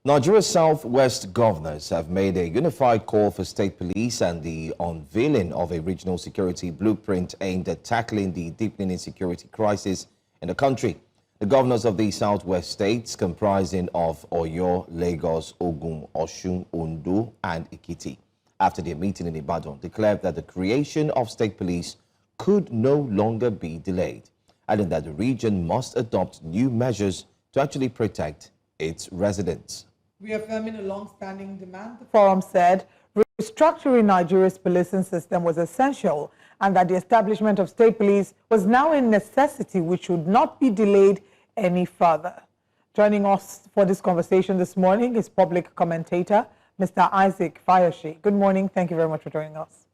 Nigeria's Southwest governors have made a unified call for state police and the unveiling of a regional security blueprint aimed at tackling the deepening insecurity crisis in the country. The governors of the Southwest states, comprising of Oyo, Lagos, Ogun, Osun, Ondo, and Ekiti, after their meeting in Ibadan, declared that the creation of state police could no longer be delayed, adding that the region must adopt new measures to actually protect its residents. Reaffirming a long-standing demand, the forum said restructuring Nigeria's policing system was essential and that the establishment of state police was now a necessity which should not be delayed any further. Joining us for this conversation this morning is public commentator Mr. Isaac Fayose. Good morning. Thank you very much for joining us.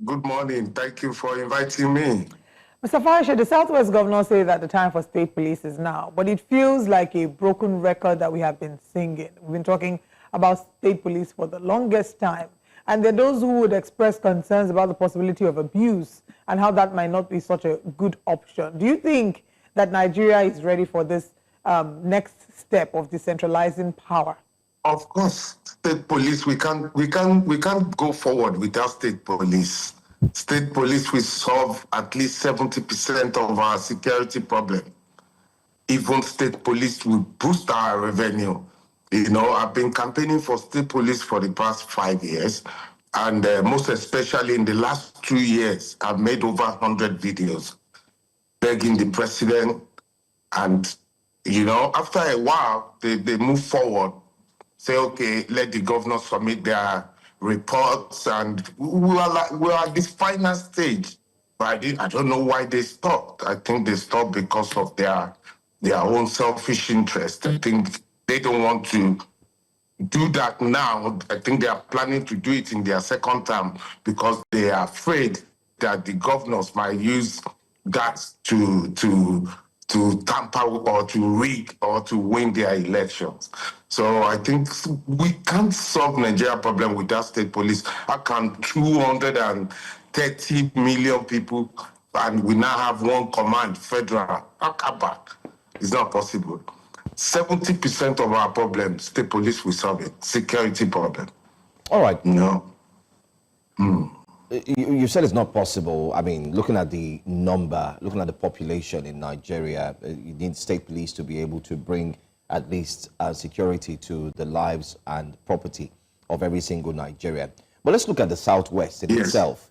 Good morning. Thank you for inviting me. Mr. Fayose, the Southwest governors say that the time for state police is now, but it feels like a broken record that we have been singing. We've been talking about state police for the longest time, and there are those who would express concerns about the possibility of abuse and how that might not be such a good option. Do you think that Nigeria is ready for this next step of decentralizing power? Of course, state police, we can't go forward without state police. State police will solve at least 70% of our security problem. Even state police will boost our revenue. You know, I've been campaigning for state police for the past 5 years, and most especially in the last 2 years, I've made over 100 videos begging the president, and, you know, after a while, they move forward, say, okay, let the governors submit their reports, and we are at this final stage. But I don't know why they stopped. I think they stopped because of their own selfish interest. I think they don't want to do that now. I think they are planning to do it in their second term because they are afraid that the governors might use that to tamper or to rig or to win their elections. So I think we can't solve Nigeria problem without state police. How can 230 million people and we now have one command, federal, back? It's not possible. 70% of our problems, state police will solve it. Security problem. All right. No. You said it's not possible. I mean, looking at the number, looking at the population in Nigeria, you need state police to be able to bring at least security to the lives and property of every single Nigerian. But let's look at the Southwest in itself.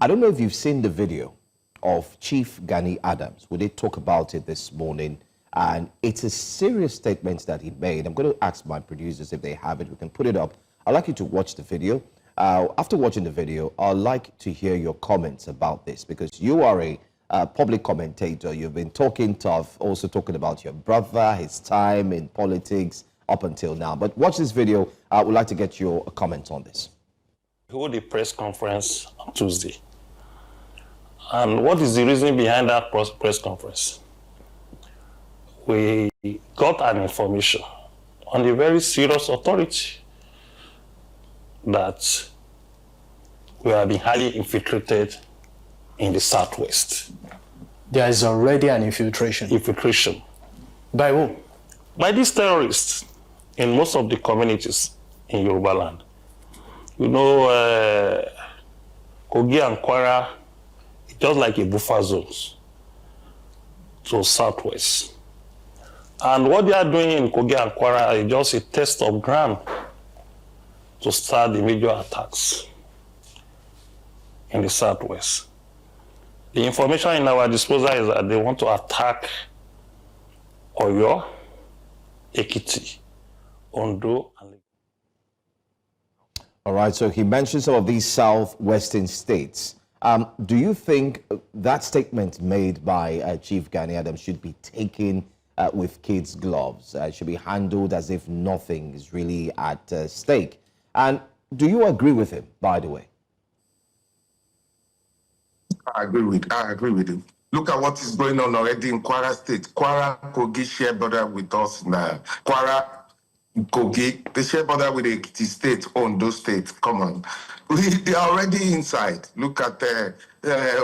I don't know if you've seen the video of Chief Gani Adams. We did talk about it this morning, and it's a serious statement that he made. I'm going to ask my producers if they have it. We can put it up. I'd like you to watch the video. After watching the video, I'd like to hear your comments about this, because you are a public commentator. You've been talking tough, also talking about your brother, his time in politics up until now. But watch this video. I would like to get your comments on this. We hold a press conference on Tuesday. And what is the reason behind that press conference? We got an information on a very serious authority that we have been highly infiltrated in the Southwest. There is already an infiltration. Infiltration. By who? By these terrorists in most of the communities in Yoruba land. You know, Kogi and Kwara, it's just like a buffer zones to Southwest. And what they are doing in Kogi and Kwara is just a test of ground to start the major attacks in the Southwest. The information in our disposal is that they want to attack Oyo, Ekiti, Ondo, and Lagos. All right, so he mentioned some of these southwestern states. Do you think that statement made by Chief Gani Adams should be taken with kids' gloves? Should be handled as if nothing is really at stake? And do you agree with him, by the way? I agree with him. Look at what is going on already in Kwara State. Kwara, Kogi share border with us now. Kwara, Kogi, they share border with the Ekiti State, Ondo State. Come on. They are already inside. Look at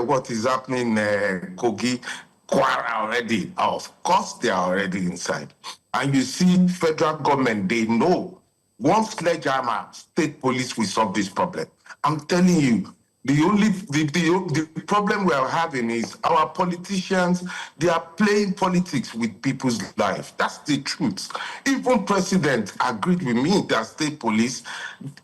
what is happening in Kogi, Kwara already. Of course, they are already inside. And you see federal government, they know one sledgehammer, state police will solve this problem. I'm telling you, the problem we are having is our politicians, they are playing politics with people's life. That's the truth. Even president agreed with me that state police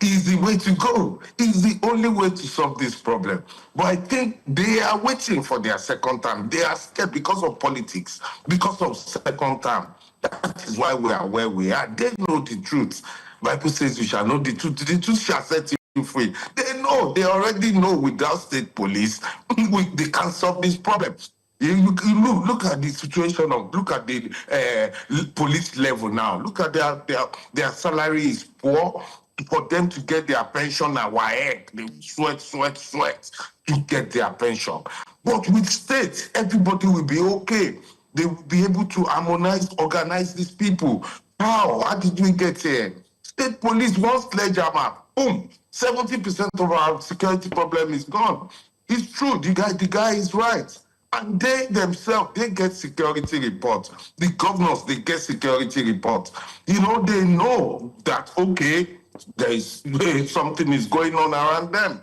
is the way to go, is the only way to solve this problem. But I think they are waiting for their second term. They are scared because of politics, because of second term. That is why we are where we are. They know the truth. Bible says you shall know the truth. The truth shall set you free. They know. They already know without state police, they can solve this problem. You look at the situation of, look at the police level now. Look at their salary is poor. For them to get their pension at WAEC, they sweat to get their pension. But with states, everybody will be okay. They will be able to harmonize, organize these people. How did we get here? State police, one sledgehammer, boom, 70% of our security problem is gone. It's true, the guy is right. And they themselves, they get security reports. The governors, they get security reports. You know, they know that, okay, something is going on around them.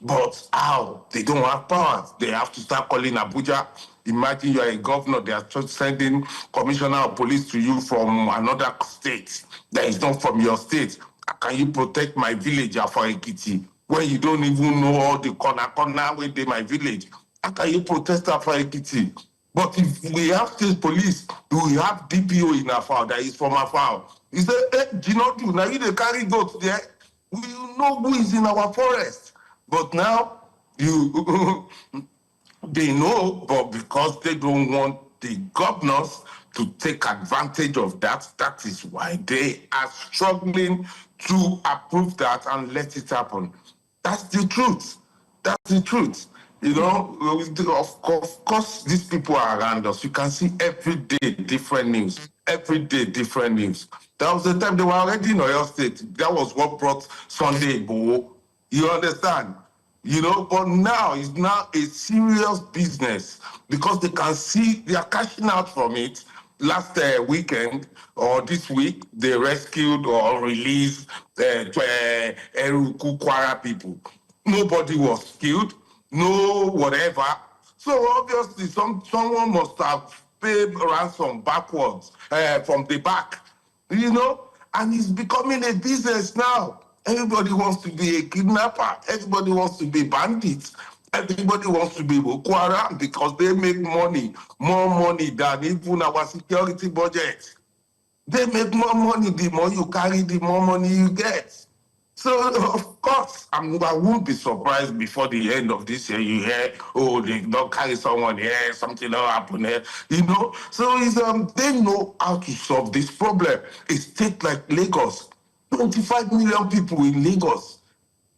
But how? They don't have powers. They have to start calling Abuja. Imagine you're a governor, they are just sending commissioner of police to you from another state that is not from your state. How can you protect my village for Ekiti when you don't even know all the corner where they my village? How can you protest for Ekiti? But if we have state police, we have DPO in Afao that is from Afao. He said, hey, Ginodu, now you they carry goats there. We know who is in our forest. But now, they know, but because they don't want the governors to take advantage of that, that is why they are struggling to approve that and let it happen. That's the truth. That's the truth. You know, of course, these people are around us. You can see every day different news. Every day different news. That was the time they were already in Oyo State. That was what brought Sunday Igboho. You understand? You know, but now it's now a serious business because they can see they are cashing out from it. Last weekend or this week, they rescued or released Eruku Kwara people. Nobody was killed, no whatever. So obviously, someone must have paid ransom backwards from the back, you know, and it's becoming a business now. Everybody wants to be a kidnapper. Everybody wants to be bandits. Everybody wants to be Boko Haram because they make money, more money than even our security budget. They make more money. The more you carry, the more money you get. So, of course, I won't be surprised before the end of this year you hear, oh, they don't carry someone here, something will happen here, you know. So they know how to solve this problem. A state like Lagos, 25 million people in Lagos,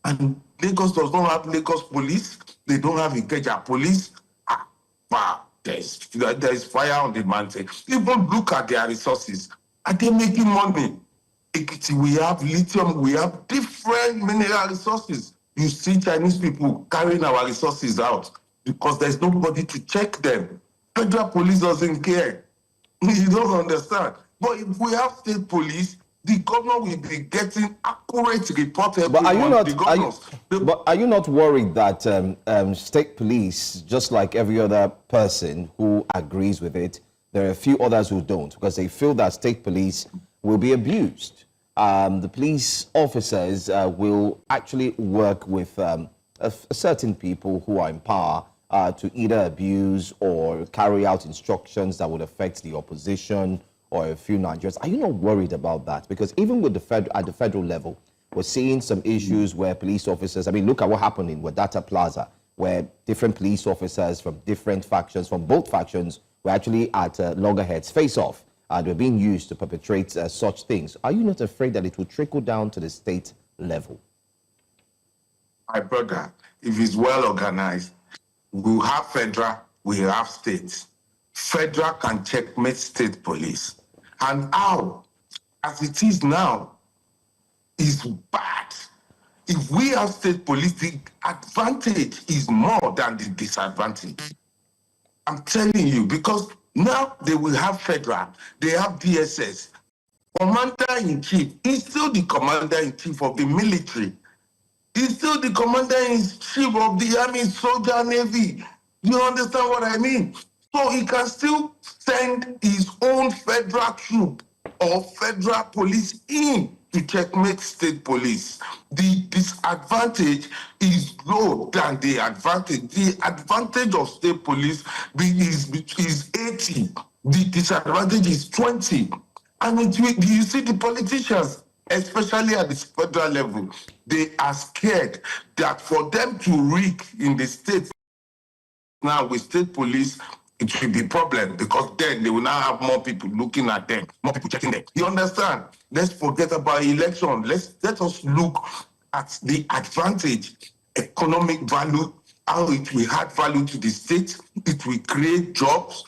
and Lagos does not have Lagos police. They don't have Ikeja police. There is fire on the mountain. Even look at their resources. Are they making money? We have lithium, we have different mineral resources. You see Chinese people carrying our resources out because there's nobody to check them. Federal police doesn't care. You don't understand. But if we have state police, the governor will be getting accurate report every month. But are you not worried that state police, just like every other person who agrees with it, there are a few others who don't because they feel that state police will be abused? The police officers will actually work with certain people who are in power to either abuse or carry out instructions that would affect the opposition or a few Nigerians. Are you not worried about that? Because even with at the federal level, we're seeing some issues where police officers, I mean, look at what happened in Wadata Plaza, where different police officers from different factions, from both factions, were actually at loggerheads face-off. They're being used to perpetrate such things. Are you not afraid that it will trickle down to the state level? My brother, if it's well organized, we have federal, we have states. Federal can checkmate state police. And how, as it is now, is bad. If we have state police, the advantage is more than the disadvantage. I'm telling you, because Now they will have federal, they have DSS. Commander-in-chief is still the commander-in-chief of the military. He's still the commander-in-chief of the army, soldier, navy. You understand what I mean? So he can still send his own federal troop or federal police in to checkmate state police. The disadvantage is low than the advantage. The advantage of state police is 80. The disadvantage is 20. And you see the politicians, especially at the federal level, they are scared that for them to rig in the states now with state police, it will be a problem because then they will now have more people looking at them, more people checking them. You understand? Let's forget about election. Let us look at the advantage, economic value, how it will add value to the state. It will create jobs.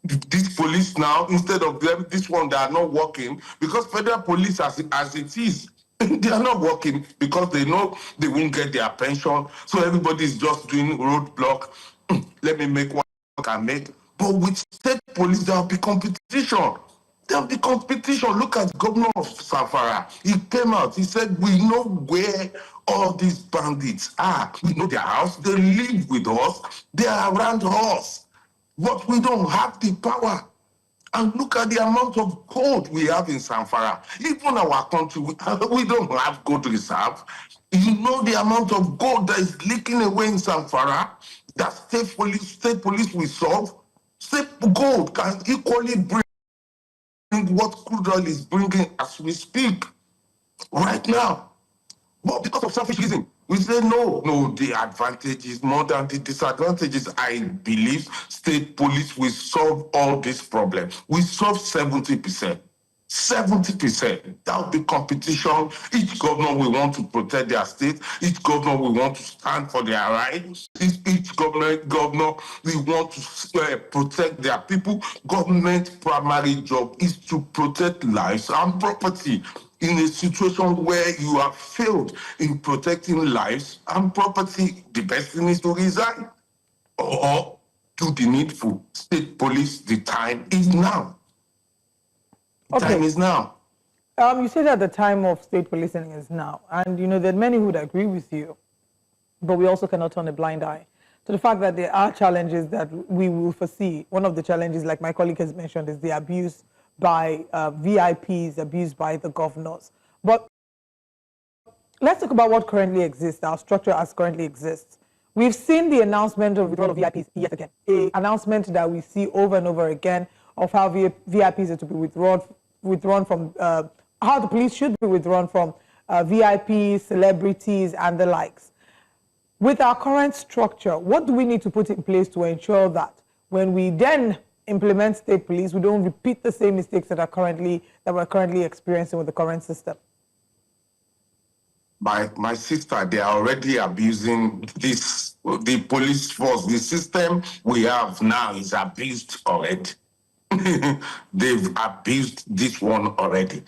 This police now, instead of them, this one, they are not working because federal police as it is, they are not working because they know they won't get their pension. So everybody is just doing roadblock. Let me make what I can make. But with state police, there will be competition. There will be competition. Look at Governor of Zamfara. He came out. He said, we know where all these bandits are. We know their house. They live with us. They are around us. But we don't have the power. And look at the amount of gold we have in Zamfara. Even our country, we don't have gold reserve. You know the amount of gold that is leaking away in Zamfara that state police will solve. State gold can equally bring what crude oil is bringing as we speak right now. But because of selfish reason, we say no, the advantage is more than the disadvantages. I believe state police will solve all these problems. We solve 70%. 70%. That will be competition. Each governor will want to protect their state. Each governor will want to stand for their rights. Each governor will want to protect their people. Government primary job is to protect lives and property. In a situation where you have failed in protecting lives and property, the best thing is to resign or do the needful. State police, the time is now. Time is now. You say that the time of state policing is now, and you know there are many who would agree with you, but we also cannot turn a blind eye to the fact that there are challenges that we will foresee. One of the challenges, like my colleague has mentioned, is the abuse by VIPs, abused by the governors. But let's talk about what currently exists, our structure as currently exists. We've seen the announcement of withdrawal of VIPs yet again, an announcement that we see over and over again of how VIPs are to be withdrawn from, how the police should be withdrawn from VIPs, celebrities, and the likes. With our current structure, what do we need to put in place to ensure that when we then implement state police, we don't repeat the same mistakes that we're currently experiencing with the current system? My sister, they are already abusing the police force. The system we have now is abused already. They've abused this one already.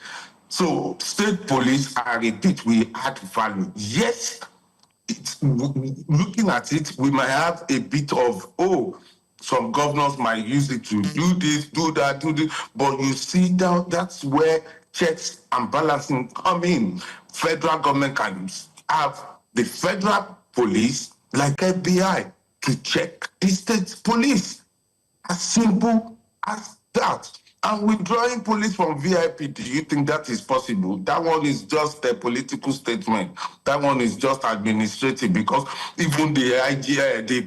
So state police, I repeat, we add value. Yes, looking at it, we might have a bit of, some governors might use it to do this, do that, do this. But you see, that's where checks and balancing come in. Federal government can have the federal police, like FBI, to check the state police. As simple as that. And withdrawing police from VIP, do you think that is possible? That one is just a political statement. That one is just administrative, because even the IGA, the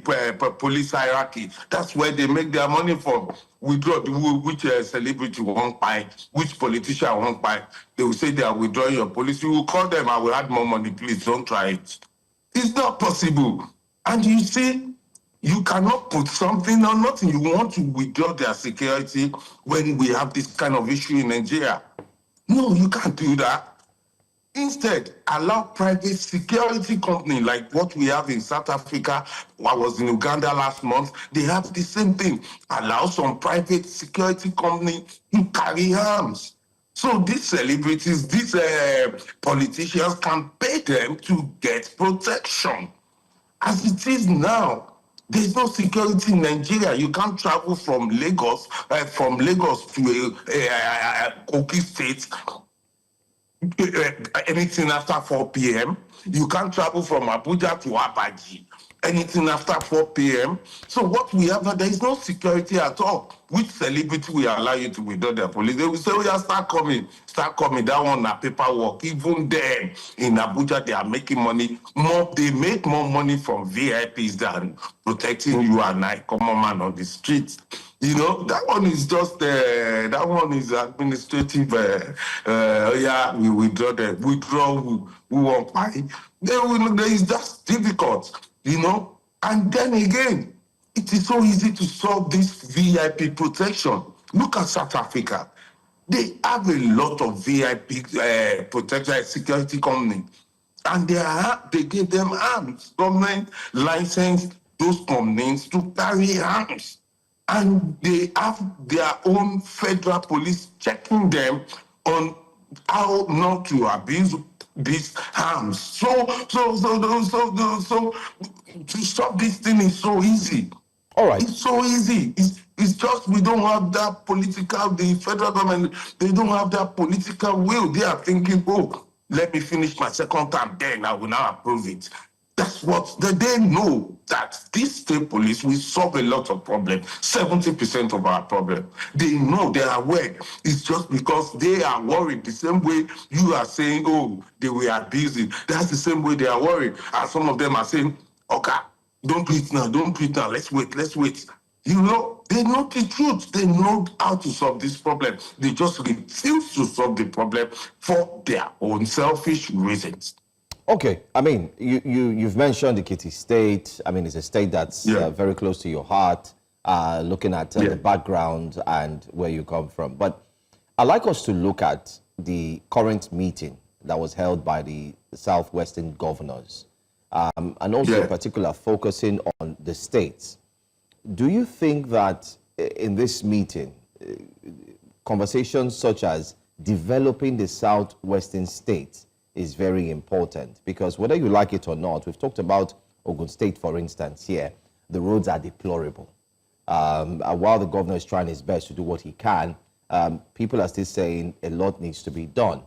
police hierarchy, that's where they make their money from. Withdraw which celebrity won't buy, which politician won't buy. They will say they are withdrawing your police. You will call them, I will add more money, please don't try it. It's not possible. And you see, you cannot put something or nothing. You want to withdraw their security when we have this kind of issue in Nigeria. No, you can't do that. Instead, allow private security company like what we have in South Africa. I was in Uganda last month. They have the same thing. Allow some private security company to carry arms. So these celebrities, these politicians can pay them to get protection. As it is now, There's no security in Nigeria. You can't travel from Lagos to Kogi State anything after 4 p.m. You can't travel from Abuja to Abaji anything after 4 p.m. So what we have, there is no security at all. Which celebrity will allow you to withdraw their police? They will say, oh yeah, start coming. That one na paperwork. Even then, in Abuja, they are making money. They make more money from VIPs than protecting you and I, common man on the streets. You know, that one is just, that one is administrative. Yeah, we withdraw we won't buy. There is just difficult, you know. And then again, it is so easy to solve this VIP protection. Look at South Africa. They have a lot of VIP protection security companies. And they give them arms. Government licensed those companies to carry arms. And they have their own federal police checking them on how not to abuse these arms. So to stop this thing is so easy. All right. It's so easy. It's just we don't have that political, the federal government, they don't have that political will. They are thinking, oh, let me finish my second term, then I will now approve it. That's what they know, that this state police will solve a lot of problems, 70% of our problem. They know, they are aware. It's just because they are worried. The same way you are saying, oh, they were abusing. That's the same way they are worried. And some of them are saying, okay, don't do it now, let's wait. You know, they know the truth. They know how to solve this problem. They just refuse to solve the problem for their own selfish reasons. Okay, I mean, you've mentioned the Ekiti State. I mean, it's a state that's very close to your heart, looking at the background and where you come from. But I'd like us to look at the current meeting that was held by the Southwestern governors, and also in particular focusing on the states. Do you think that in this meeting, conversations such as developing the Southwestern states is very important? Because whether you like it or not, we've talked about Ogun State, for instance, here, the roads are deplorable. While the governor is trying his best to do what he can, people are still saying a lot needs to be done.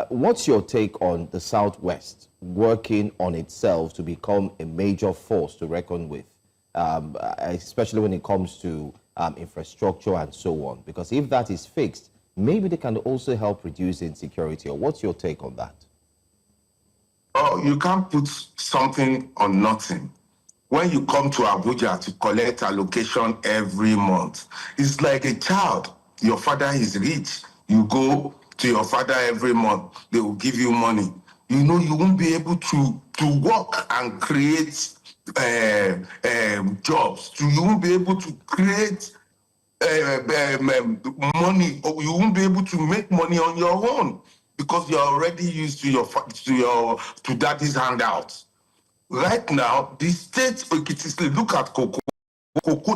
What's your take on the Southwest working on itself to become a major force to reckon with, especially when it comes to infrastructure and so on? Because if that is fixed, maybe they can also help reduce insecurity. Or what's your take on that? Oh, you can't put something on nothing. When you come to Abuja to collect allocation every month, it's like a child. Your father is rich. You go to your father every month, they will give you money. You know, you won't be able to work and create jobs. You won't be able to create money, or you won't be able to make money on your own, because you're already used to daddy's handouts. Right now, the state, look at cocoa.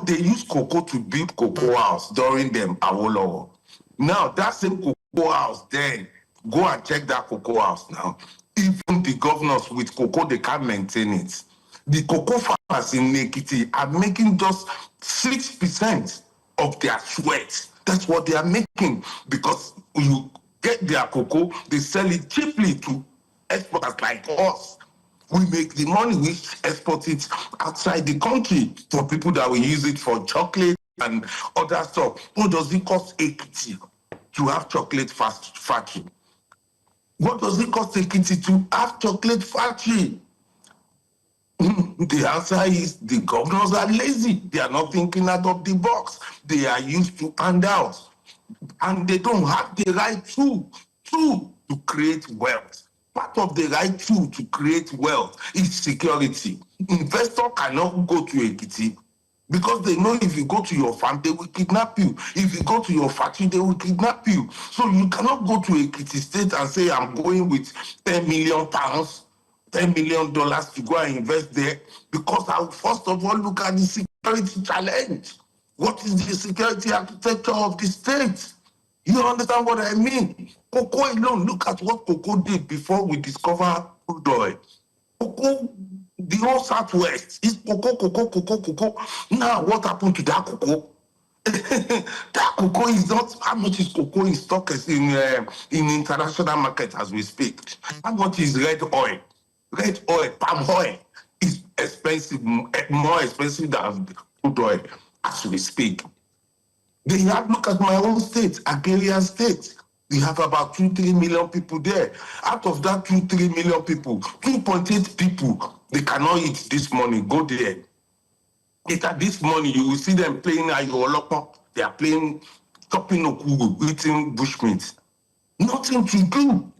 They use cocoa to build cocoa house during them Awolowo. Now that same cocoa house, then go and check that cocoa house now. Even the governors with cocoa, they can't maintain it. The cocoa farmers in Ekiti are making just 6% of their sweat. That's what they are making, because you get their cocoa, they sell it cheaply to exporters like us. We make the money, we export it outside the country for people that will use it for chocolate and other stuff. What does it cost Ekiti to have chocolate factory? What does it cost Ekiti to have chocolate factory? The answer is the governors are lazy. They are not thinking out of the box. They are used to handouts. And they don't have the right tool to create wealth. Part of the right tool to create wealth is security. Investor cannot go to Ekiti because they know if you go to your farm, they will kidnap you. If you go to your factory, they will kidnap you. So you cannot go to Ekiti State and say, I'm going with 10 million pounds, $10 million to go and invest there, because I will first of all look at the security challenge. What is the security architecture of the state? You understand what I mean? Cocoa alone, look at what cocoa did before we discovered crude oil. Cocoa The whole Southwest is cocoa. Now, what happened to that cocoa? That cocoa is not, how much is cocoa in stock in international market as we speak? How much is red oil? Red oil, palm oil is expensive, more expensive than crude oil as we speak. They have, look at my own state, Agarian state. We have about 2-3 million people there. Out of that 2-3 million people, 2.8 people, they cannot eat this morning. Go there. Later this morning, you will see them playing Ayoloko. They are playing, chopping okugu, eating bushmeat. Nothing to do.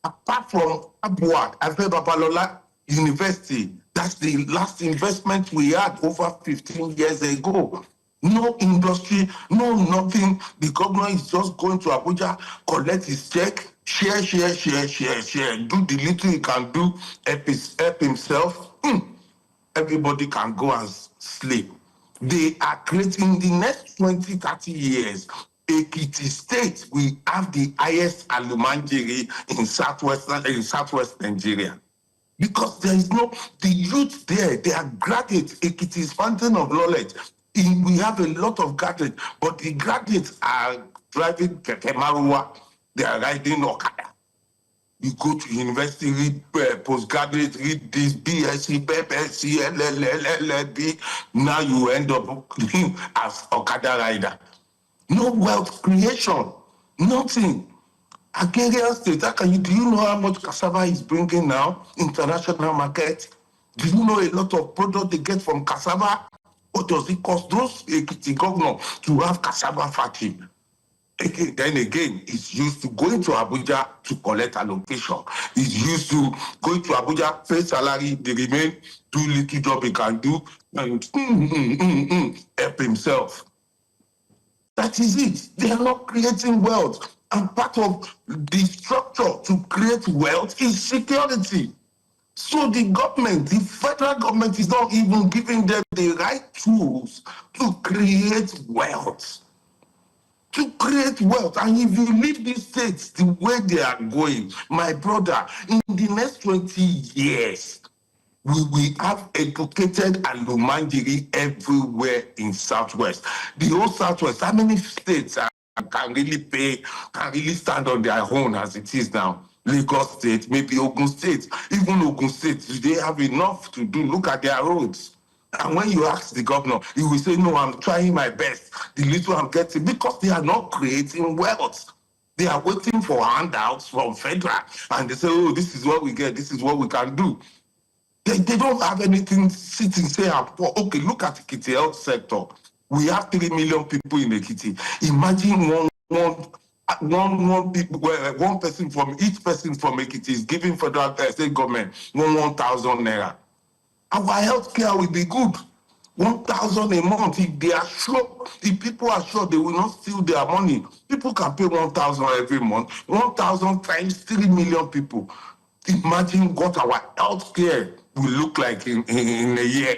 Apart from Abuad, Afe Babalola University, that's the last investment we had over 15 years ago. No industry, no nothing. The governor is just going to Abuja, collect his check, share, do the little he can do, help himself. Everybody can go and sleep. They are creating the next 20-30 years. Ekiti State will have the highest alumanjiri in southwest Nigeria. Because there is no, the youth there, they are graduates. Ekiti is fountain of knowledge. We have a lot of graduates, but the graduates are driving Keke Marua, they are riding Okada. You go to university, read postgraduate, read this BSc, BSc, LLB. Now you end up as Okada rider. No wealth creation, nothing. Agarian state, do you know how much cassava is bringing now? International market. Do you know a lot of product they get from cassava? What does it cost those Ekiti governor to have cassava factory? Then again, it's used to going to Abuja to collect allocation. It's used to going to Abuja, pay salary, they remain, do little job he can do, and help himself. That is it. They are not creating wealth. And part of the structure to create wealth is security. So the government, the federal government is not even giving them the right tools to create wealth. To create wealth. And if you leave these states the way they are going, my brother, in the next 20 years, we will have educated alumanjiri everywhere in Southwest. The whole Southwest, how many states can really stand on their own as it is now? Lagos State, maybe Ogun State. Even Ogun State, do they have enough to do? Look at their roads. And when you ask the governor, he will say, no, I'm trying my best. The little I'm getting, because they are not creating wealth. They are waiting for handouts from federal. And they say, oh, this is what we get. This is what we can do. They don't have anything sitting, say, okay, look at the Ekiti health sector. We have 3 million people in Ekiti. Imagine one person from each person from Ekiti is giving federal state government 1,000 naira. Our healthcare will be good. 1,000 a month. If they are sure, if people are sure they will not steal their money, people can pay 1,000 every month. 1,000 times 3 million people. Imagine what our healthcare will look like in a year.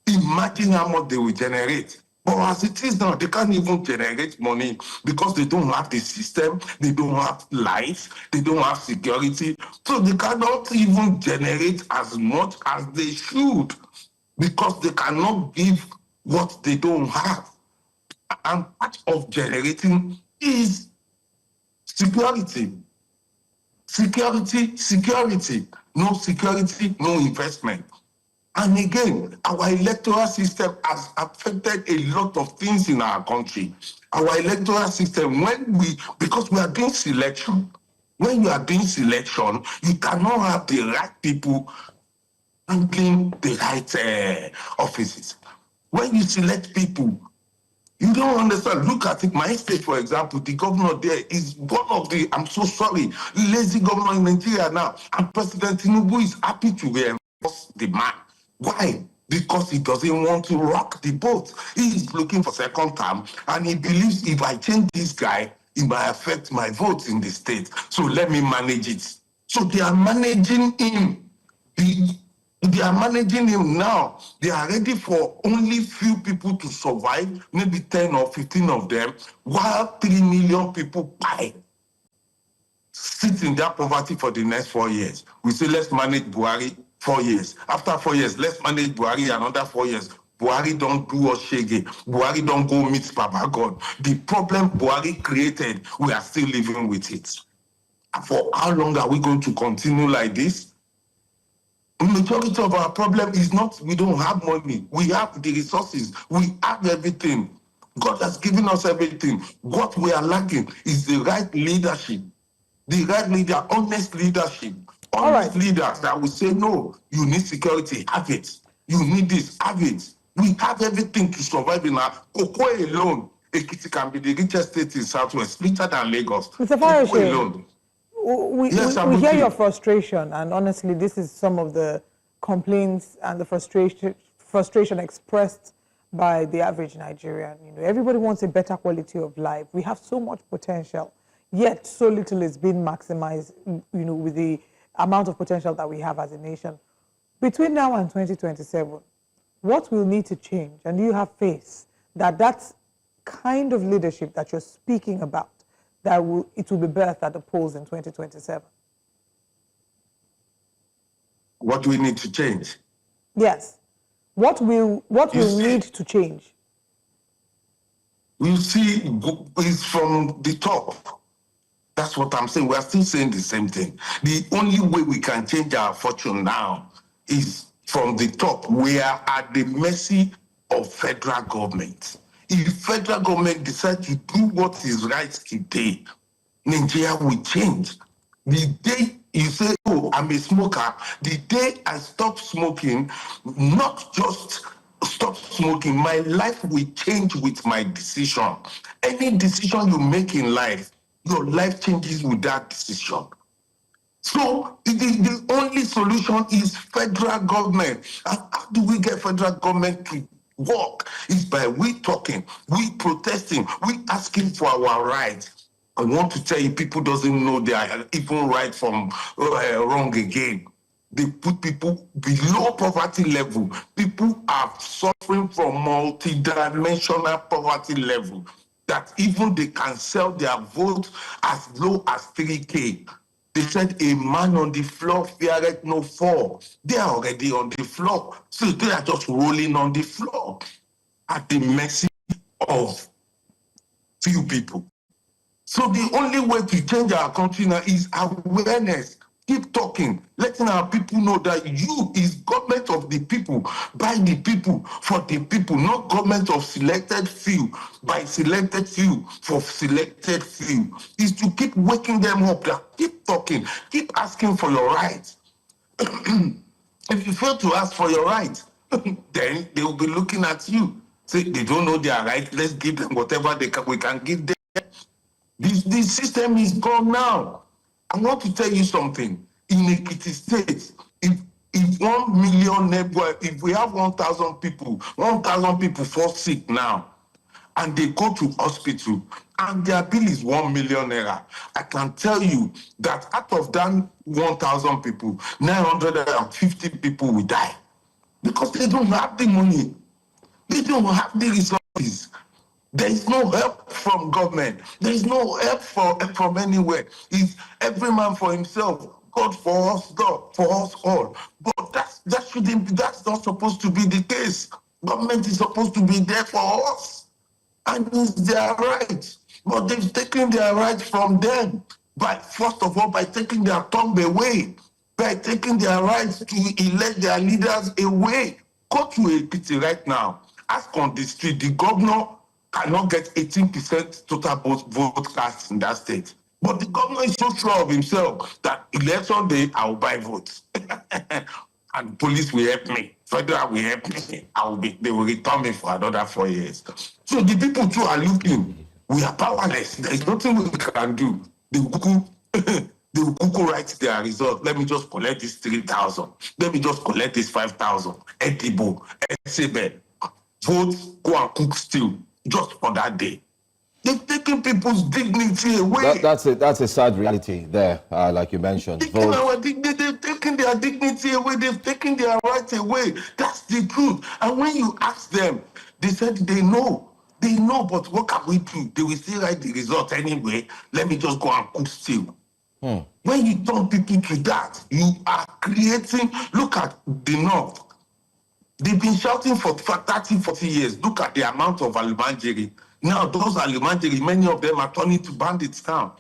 Imagine how much they will generate. But as it is now, they can't even generate money because they don't have the system, they don't have life, they don't have security. So they cannot even generate as much as they should because they cannot give what they don't have. And part of generating is security. Security. No security, no investment. And again, our electoral system has affected a lot of things in our country. Our electoral system, because we are doing selection, when you are doing selection, you cannot have the right people handling the right offices. When you select people, you don't understand. Look at it. My state, for example, the governor there is one of the, I'm so sorry, lazy governor in Nigeria now. And President Tinubu is happy to reinforce the man. Why? Because he doesn't want to rock the boat. He is looking for second term, and he believes if I change this guy, it might affect my votes in the state. So let me manage it. So they are managing him. They are managing him now. They are ready for only few people to survive, maybe 10 or 15 of them, while 3 million people sit in their poverty for the next 4 years. We say, let's manage Buhari. 4 years. After 4 years, let's manage Buhari another 4 years. Buhari don't do us shege. Buhari don't go meet Baba God. The problem Buhari created, we are still living with it. For how long are we going to continue like this? Majority of our problem is not we don't have money. We have the resources. We have everything. God has given us everything. What we are lacking is the right leadership. The right leader, honest leadership. Honest leaders that will say, no, you need security, have it. You need this, have it. We have everything to survive in our Cocoa alone. Ekiti can be the richest state in Southwest, richer than Lagos. Mr. Cocoa alone. We hear your frustration, and honestly, this is some of the complaints and the frustration expressed by the average Nigerian. You know, everybody wants a better quality of life. We have so much potential, yet so little is being maximized, you know, with the amount of potential that we have as a nation. Between now and 2027, what will need to change? And do you have faith that that kind of leadership that you're speaking about, that it will be birthed at the polls in 2027? What do we need to change? Yes. What will need to change? You see, it's from the top. That's what I'm saying. We are still saying the same thing. The only way we can change our fortune now is from the top. We are at the mercy of federal government. If federal government decides to do what is right today, Nigeria will change. The day you say, oh, I'm a smoker, the day I stop smoking, not just stop smoking, my life will change with my decision. Any decision you make in life, your life changes with that decision. So the only solution is federal government. And how do we get federal government to work? Is by we talking, we protesting, we asking for our rights. I want to tell you, people doesn't know they are even right from wrong again. They put people below poverty level. People are suffering from multi-dimensional poverty level, that even they can sell their vote as low as 3K. They said a man on the floor feareth no fall. They are already on the floor. So they are just rolling on the floor at the mercy of few people. So the only way to change our country now is awareness. Keep talking, letting our people know that you is government of the people, by the people, for the people, not government of selected few, by selected few, for selected few. Is to keep waking them up, that keep talking, keep asking for your rights. If you fail to ask for your rights, then they will be looking at you. Say they don't know their right, let's give them whatever we can give them. This system is gone now. I want to tell you something. In Ekiti State, if 1 million, if we have 1,000 people fall sick now, and they go to hospital, and their bill is 1 million naira, I can tell you that out of that 1,000 people, 950 people will die because they don't have the money. They don't have the resources. There is no help from government. There is no help from anywhere. It's every man for himself. God for us, God for us all. But that's not supposed to be the case. Government is supposed to be there for us, and it's their right. But they've taken their rights from them by, first of all, by taking their thumb away, by taking their rights to elect their leaders away. Go to a pity right now. Ask on the street, the governor cannot get 18% total vote cast in that state. But the governor is so sure of himself that election day, I will buy votes. And police will help me. Federal will help me. They will return me for another 4 years. So the people too are looking. We are powerless. There is nothing we can do. They will write their result. Let me just collect this 3,000. Let me just collect this 5,000. Edibo, Sebe. Vote, go and cook still. Just for that day. They've taken people's dignity away. That's a sad reality there, like you mentioned. They've taken their dignity away. They've taken their rights away. That's the truth. And when you ask them, they said they know. They know, but what can we do? They will still write the result anyway. Let me just go and cook still. When you turn people to that, you are creating, look at the North. They've been shouting for 30, 40 years. Look at the amount of Alumanjeri. Now, those Alumanjeri, many of them are turning to bandits now.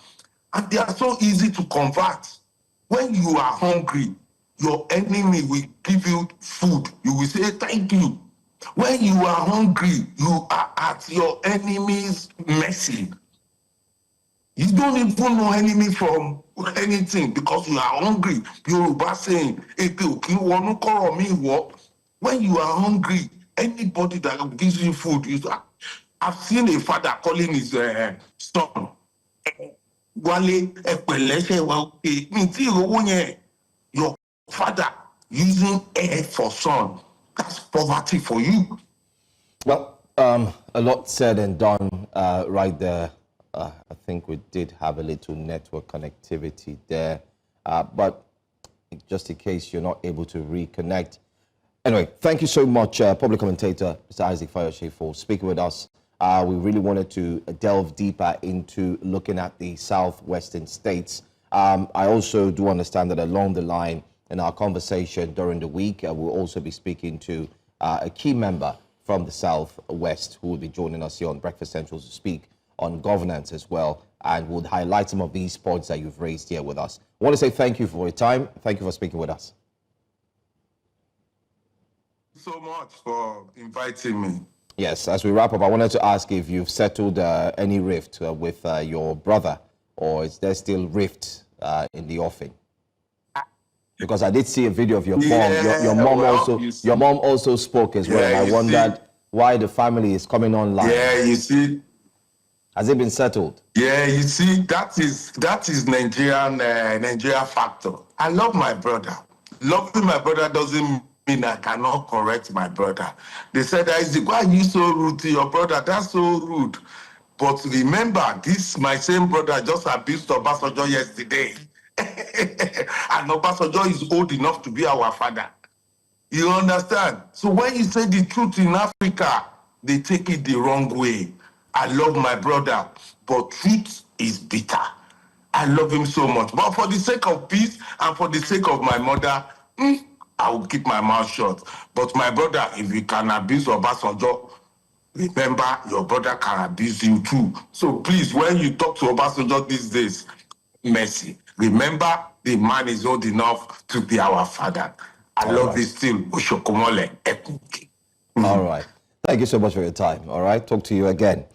And they are so easy to convert. When you are hungry, your enemy will give you food. You will say, thank you. When you are hungry, you are at your enemy's mercy. You don't even know enemy from anything because you are hungry. Yoruba saying, when you are hungry, anybody that gives you food, I've seen a father calling his son. Your father using air for son. That's poverty for you. Well, a lot said and done right there. I think we did have a little network connectivity there, but just in case you're not able to reconnect. Anyway, thank you so much, public commentator Mr. Isaac Fayose, for speaking with us. We really wanted to delve deeper into looking at the southwestern states. I also do understand that along the line in our conversation during the week, we'll also be speaking to a key member from the Southwest who will be joining us here on Breakfast Central to speak on governance as well, and would highlight some of these points that you've raised here with us. I want to say thank you for your time. Thank you for speaking with us. So much for inviting me. Yes, as we wrap up, I wanted to ask if you've settled any rift with your brother, or is there still rift in the offing? Because I did see a video of your mom. Your mom also spoke as well. And I wondered why the family is coming online. Yeah, you see. Has it been settled? Yeah, you see, that is Nigeria factor. I love my brother. Loving my brother doesn't mean I cannot correct my brother. They said, Isaac, why are you so rude to your brother? That's so rude. But remember, this my same brother just abused Obasanjo yesterday. And Obasanjo is old enough to be our father. You understand? So when you say the truth in Africa, they take it the wrong way. I love my brother, but truth is bitter. I love him so much. But for the sake of peace and for the sake of my mother, I will keep my mouth shut. But my brother, if you can abuse Obasanjo, remember your brother can abuse you too. So please, when you talk to Obasanjo these days, mercy. Remember, the man is old enough to be our father. I love this still. Oshokomole. All right. Thank you so much for your time. All right. Talk to you again.